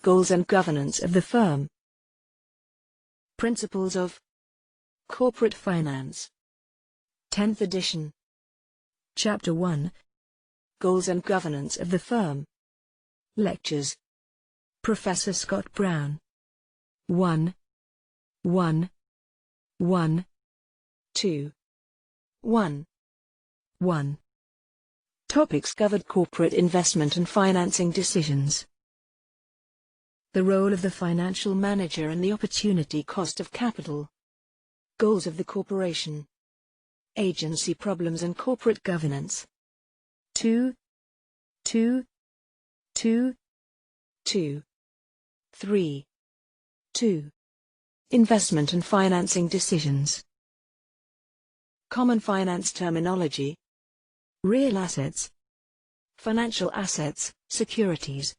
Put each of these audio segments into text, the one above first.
Goals and governance of the firm. Principles of Corporate Finance. 10th edition. Chapter 1. Goals and governance of the firm. Lectures. Professor Scott Brown. 1. 1. 1. 2. 1. 1. Topics covered: corporate investment and financing decisions. The role of the financial manager and the opportunity cost of capital. Goals of the corporation. Agency problems and corporate governance. 2. 2. 2. 2. 3. 2. Investment and financing decisions. Common finance terminology. Real assets. Financial assets, securities.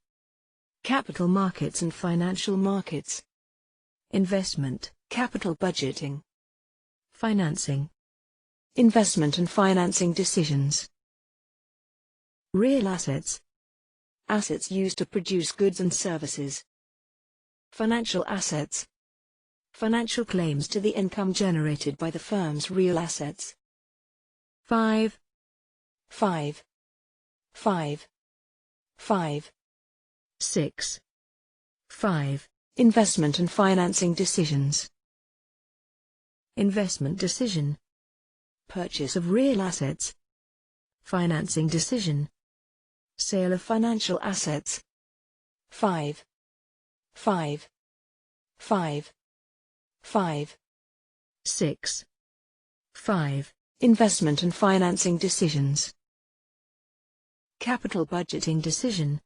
Capital markets and financial markets. Investment, capital budgeting. Financing. Investment and financing decisions. Real assets. Assets used to produce goods and services. Financial assets. Financial claims to the income generated by the firm's real assets. 5. 5. 5. 5. 6. 5. Investment and financing decisions. Investment decision. Purchase of real assets. Financing decision. Sale of financial assets. 5. 5. 5. 5. 6. 5. Investment and financing decisions. Capital budgeting decision.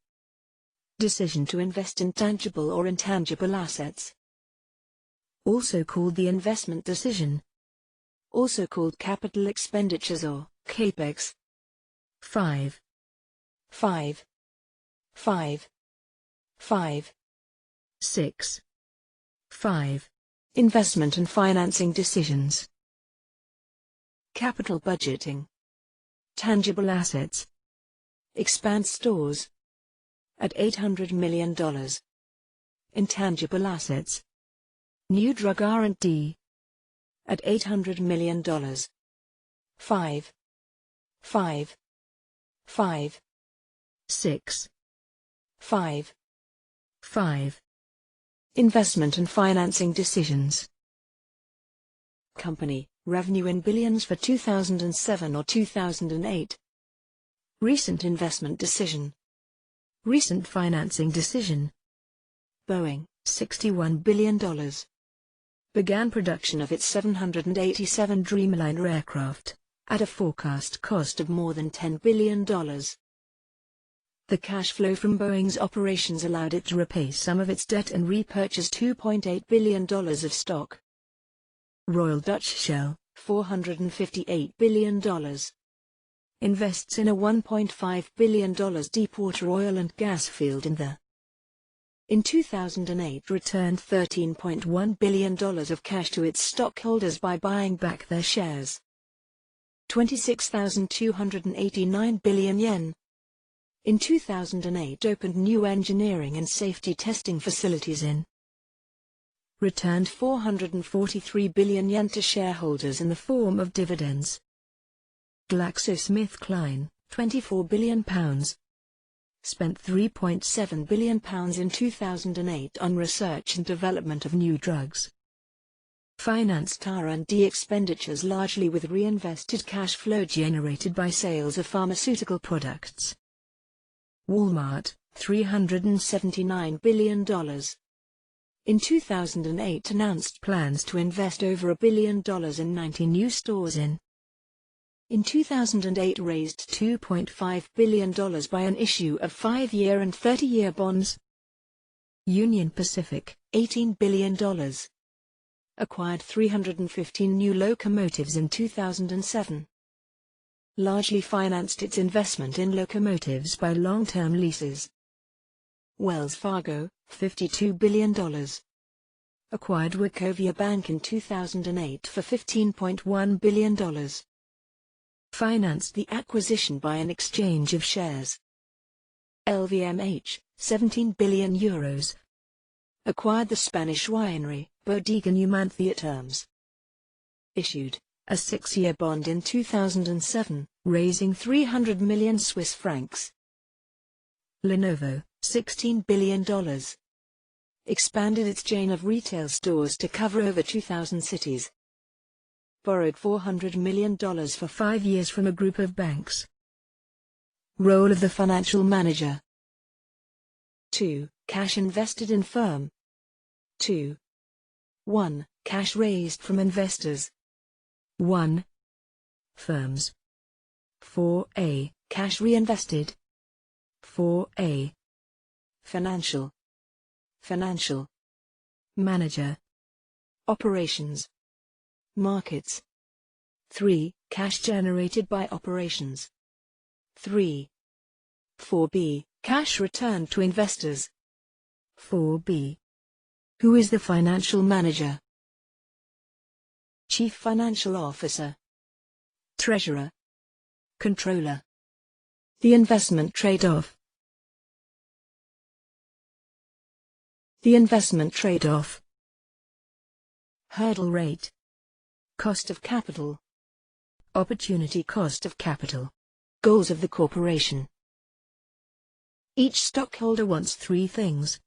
Decision to invest in tangible or intangible assets. Also called the investment decision. Also called capital expenditures or CAPEX. 5. 5. 5. 5. 6. 5. Investment and financing decisions. Capital budgeting. Tangible assets. Expand stores. At $800 million. Intangible assets. New drug R&D. At $800 million. 5. 5. 5. 6. 5. 5. Investment and financing decisions. Company, revenue in billions for 2007 or 2008. Recent investment decision. Recent financing decision. Boeing, $61 billion. Began production of its 787 Dreamliner aircraft, at a forecast cost of more than $10 billion. The cash flow from Boeing's operations allowed it to repay some of its debt and repurchase $2.8 billion of stock. Royal Dutch Shell, $458 billion. Invests in a $1.5 billion deepwater oil and gas field in 2008 returned $13.1 billion of cash to its stockholders by buying back their shares. 26,289 billion yen. In 2008 opened new engineering and safety testing facilities returned 443 billion yen to shareholders in the form of dividends. GlaxoSmithKline, £24 billion. Spent £3.7 billion in 2008 on research and development of new drugs. Financed R&D expenditures largely with reinvested cash flow generated by sales of pharmaceutical products. Walmart, $379 billion. In 2008 announced plans to invest over $1 billion in 90 new stores in 2008 raised $2.5 billion by an issue of 5-year and 30-year bonds. Union Pacific, $18 billion. Acquired 315 new locomotives in 2007. Largely financed its investment in locomotives by long-term leases. Wells Fargo, $52 billion. Acquired Wachovia Bank in 2008 for $15.1 billion. Financed the acquisition by an exchange of shares. LVMH, €17 billion. Acquired the Spanish winery, Bodega Numancia terms. Issued a 6-year bond in 2007, raising 300 million Swiss francs. Lenovo, $16 billion. Expanded its chain of retail stores to cover over 2,000 cities. Borrowed $400 million for 5 years from a group of banks. Role of the financial manager. 2. Cash invested in firm. 2. 1. Cash raised from investors. 1. Firms. 4a. Cash reinvested. 4a. Financial. Financial. Manager. Operations. Markets. 3. Cash generated by operations. 3. 4b. Cash returned to investors. 4b. Who is the financial manager? Chief Financial Officer. Treasurer. Controller. The investment trade-off. The investment trade-off. Hurdle rate. Cost of capital. Opportunity cost of capital. Goals of the corporation. Each stockholder wants 3 things.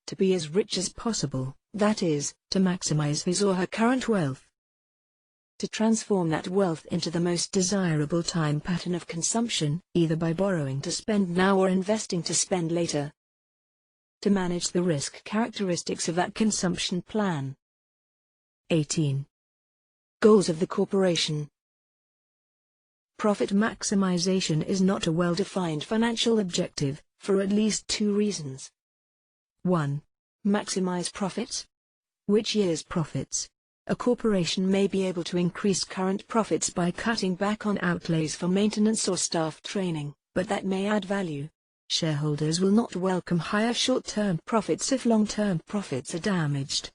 To be as rich as possible, that is, to maximize his or her current wealth. To transform that wealth into the most desirable time pattern of consumption, either by borrowing to spend now or investing to spend later. To manage the risk characteristics of that consumption plan. 18. Goals of the corporation. Profit maximization is not a well-defined financial objective, for at least 2 reasons. 1. Maximize profits. Which year's profits? A corporation may be able to increase current profits by cutting back on outlays for maintenance or staff training, but that may add value. Shareholders will not welcome higher short-term profits if long-term profits are damaged.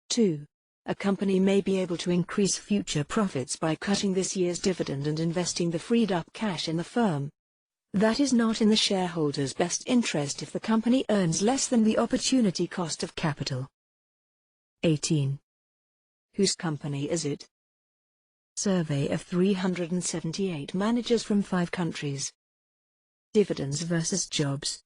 2. A company may be able to increase future profits by cutting this year's dividend and investing the freed-up cash in the firm. That is not in the shareholders' best interest if the company earns less than the opportunity cost of capital. 18. Whose company is it? Survey of 378 managers from 5 countries. Dividends versus jobs.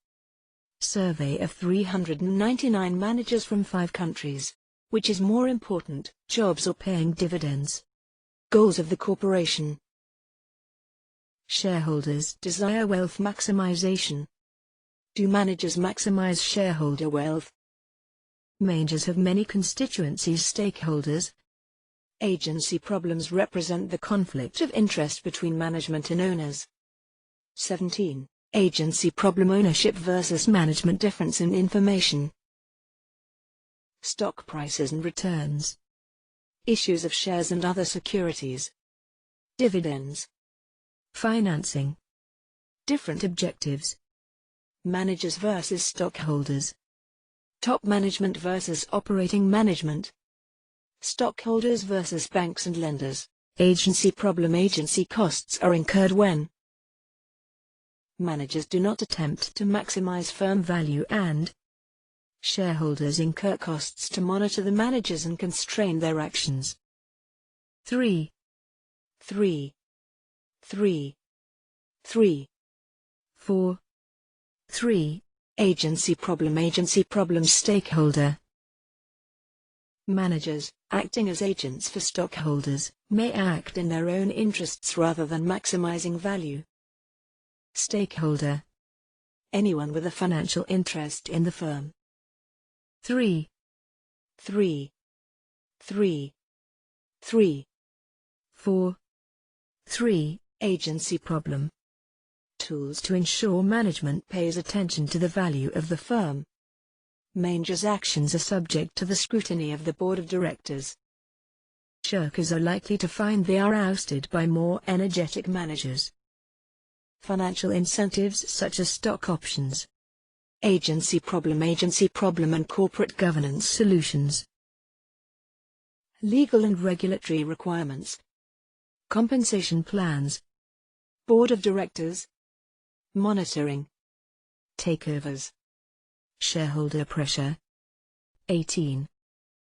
Survey of 399 managers from 5 countries. Which is more important, jobs or paying dividends? Goals of the corporation. Shareholders desire wealth maximization. Do managers maximize shareholder wealth? Managers have many constituencies stakeholders. Agency problems represent the conflict of interest between management and owners. 17. Agency problem ownership versus management difference in information. Stock prices and returns. Issues of shares and other securities. Dividends. Financing. Different objectives. Managers versus stockholders. Top management versus operating management. Stockholders versus banks and lenders. Agency problem. Agency costs are incurred when managers do not attempt to maximize firm value and shareholders incur costs to monitor the managers and constrain their actions. 3. 3. 3. 3. 4. 3. Agency problem. Agency problem. Stakeholder. Managers, acting as agents for stockholders, may act in their own interests rather than maximizing value. Stakeholder. Anyone with a financial interest in the firm. 3. 3. 3. 3. 4. 3. Agency problem. Tools to ensure management pays attention to the value of the firm. Managers' actions are subject to the scrutiny of the board of directors. Shirkers are likely to find they are ousted by more energetic managers. Financial incentives such as stock options. Agency problem and corporate governance solutions. Legal and regulatory requirements. Compensation plans. Board of directors. Monitoring. Takeovers. Shareholder pressure. 18.